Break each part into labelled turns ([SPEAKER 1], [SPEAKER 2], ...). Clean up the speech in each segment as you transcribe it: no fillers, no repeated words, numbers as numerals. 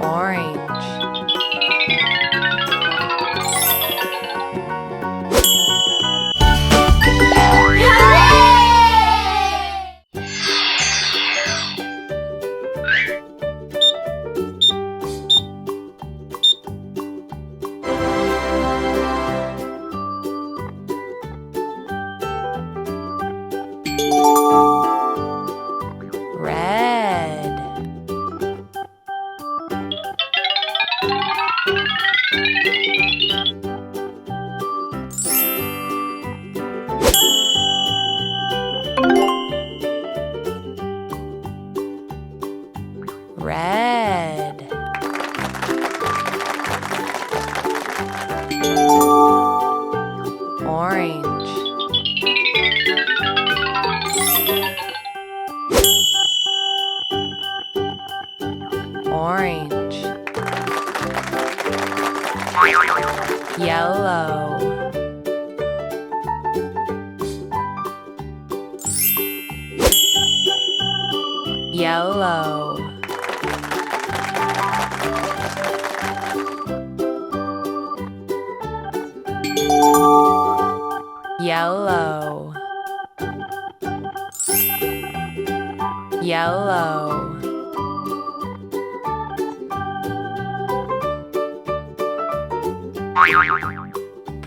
[SPEAKER 1] Orange. Red. Red. Orange. Orange. Yellow. Yellow. Yellow. Yellow.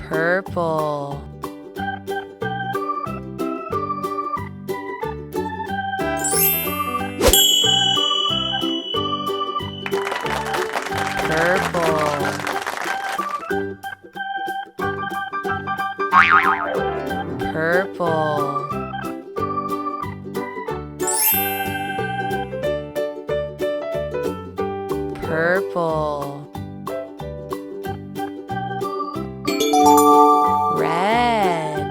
[SPEAKER 1] Purple. Purple. Purple. Purple. Red.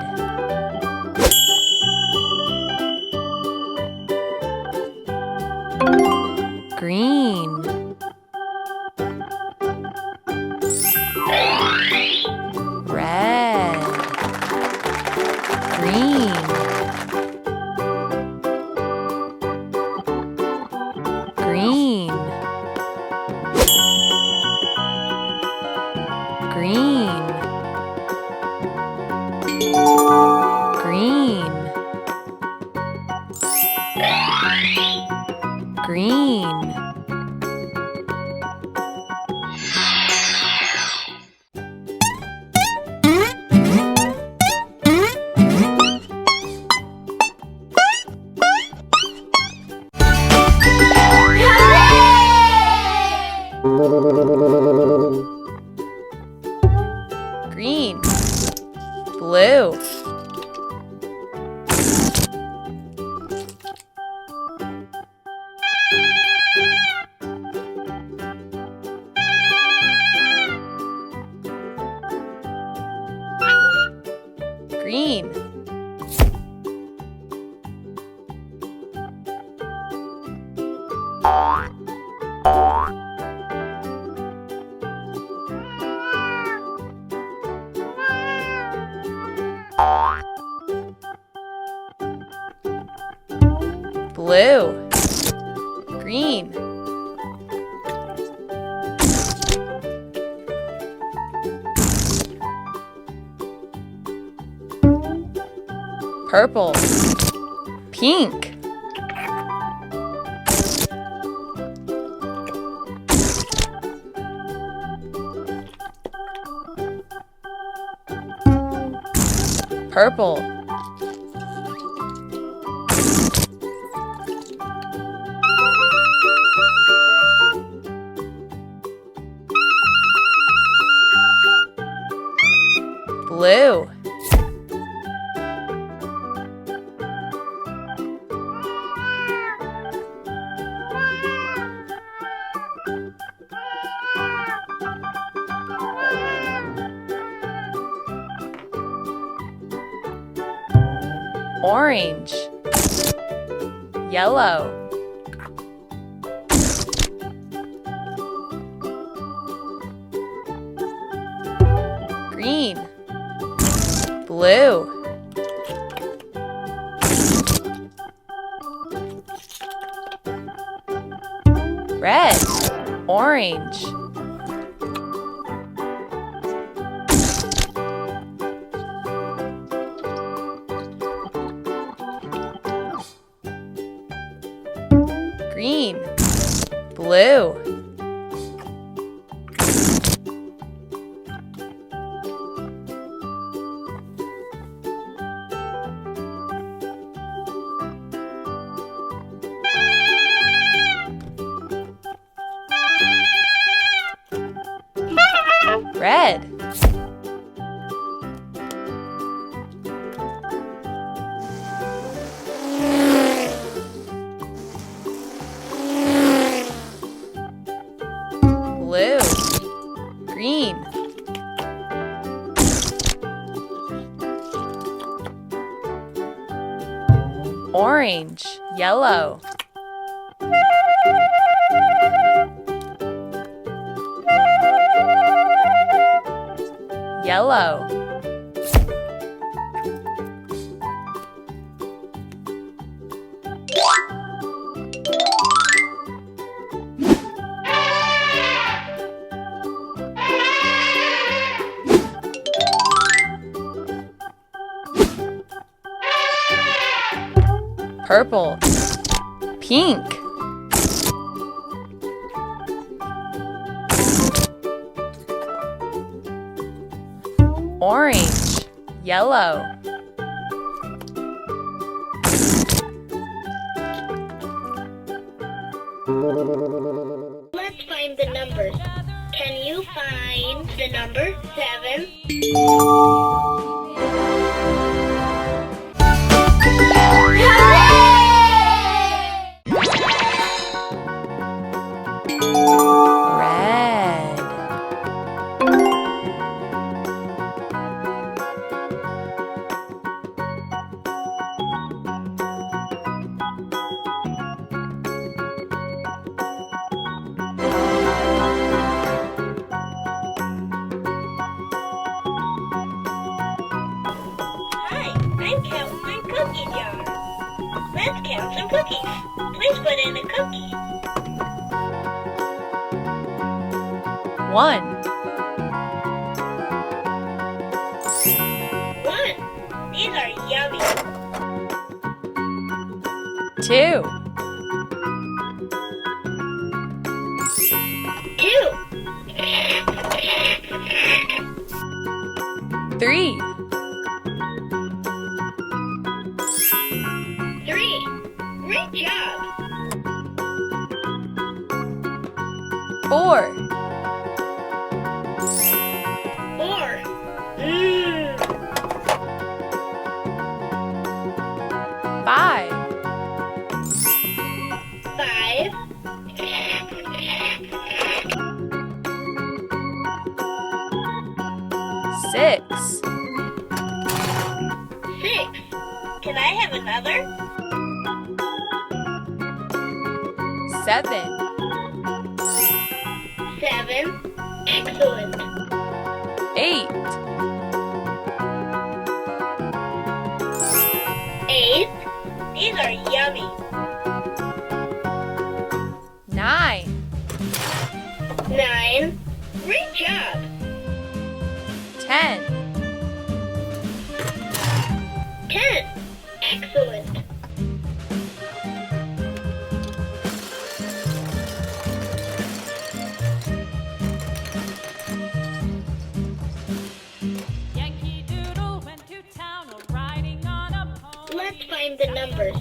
[SPEAKER 1] Green. Red. Green. Green. Green. Green. Green. Green. Blue. Green. Blue. Green. Purple. Pink. Purple. Blue. Orange. Yellow. Green. Blue. Red. Orange. Green. Blue. Red. Blue. Green. Orange. Yellow. Yellow. Purple. Pink. Orange. Yellow.
[SPEAKER 2] Let's find the numbers. Can you find the number 7?
[SPEAKER 1] Red.
[SPEAKER 2] Hi, I'm counting my cookie jar. Let's count some cookies. Please put in a cookie.
[SPEAKER 1] 1.
[SPEAKER 2] 1. These are yummy.
[SPEAKER 1] 2.
[SPEAKER 2] 2.
[SPEAKER 1] 3.
[SPEAKER 2] 3. Great job.
[SPEAKER 1] 4.
[SPEAKER 2] 4.
[SPEAKER 1] 5.
[SPEAKER 2] 5.
[SPEAKER 1] 6.
[SPEAKER 2] 6. Can I have another?
[SPEAKER 1] 7.
[SPEAKER 2] 7. Excellent.
[SPEAKER 1] 8.
[SPEAKER 2] 8. These are yummy.
[SPEAKER 1] 9.
[SPEAKER 2] 9. Great job.
[SPEAKER 1] 10.
[SPEAKER 2] 10. Excellent.
[SPEAKER 3] Yankee Doodle went to town riding on a pony.
[SPEAKER 2] Let's find the numbers.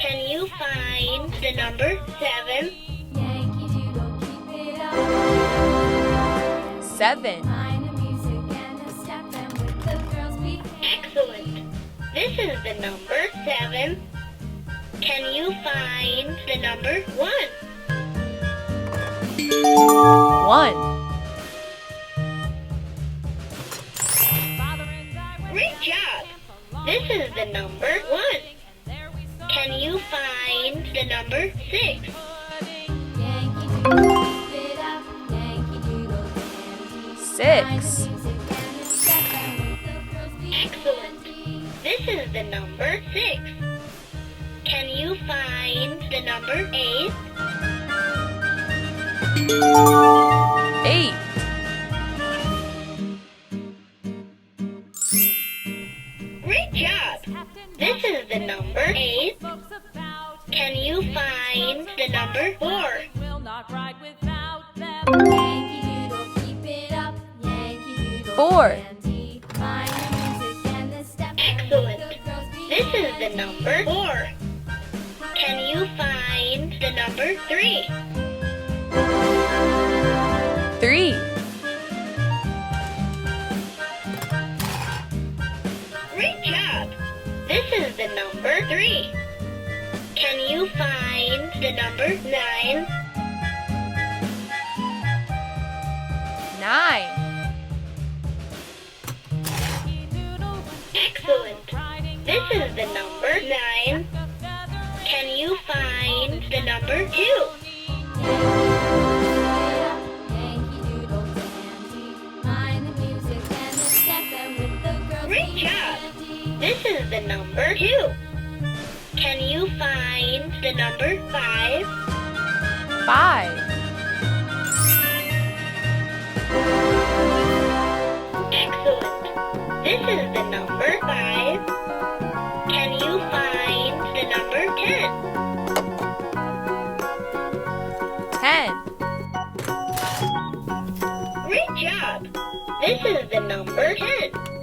[SPEAKER 2] Can you find the number 7?
[SPEAKER 3] Yankee Doodle, keep it up.
[SPEAKER 1] 7.
[SPEAKER 3] Find the music and a step and with the girls be
[SPEAKER 2] Excellent. This is the number 7. Can you find the number 1?
[SPEAKER 1] 1.
[SPEAKER 3] Father and I went
[SPEAKER 2] Great job. This is the number 1.
[SPEAKER 3] there we saw
[SPEAKER 2] Can you find the number 6?
[SPEAKER 3] Yankee Doodle, keep it up. Yankee Doodle dandy.
[SPEAKER 1] 6.
[SPEAKER 2] Excellent. This is the number 6. Can you find the number 8?
[SPEAKER 1] 8.
[SPEAKER 2] Great job! This is the number 8. Can you find the number 4?
[SPEAKER 3] Yankee Doodle, keep it up. Yankee Doodle
[SPEAKER 1] 4.
[SPEAKER 3] dandy. Mind the music and the step.
[SPEAKER 2] Excellent.
[SPEAKER 3] The girls
[SPEAKER 2] This is the
[SPEAKER 3] behind
[SPEAKER 2] number 4. Can you find the number 3?
[SPEAKER 1] 3.
[SPEAKER 2] Great job! This is the number 3. Can you find the number 9?
[SPEAKER 1] 9.
[SPEAKER 2] Excellent! This is the number 9. Can you find the number 2?
[SPEAKER 3] Yankee Doodle dandy. Mind the music and the step. And with the girls
[SPEAKER 2] Great job!
[SPEAKER 3] behind.
[SPEAKER 2] This is the number 2. Can you find the number 5?
[SPEAKER 1] 5.
[SPEAKER 2] Excellent! This is the number 5. Can you find the number 10?
[SPEAKER 1] 10.
[SPEAKER 2] Great job! This is the number 10.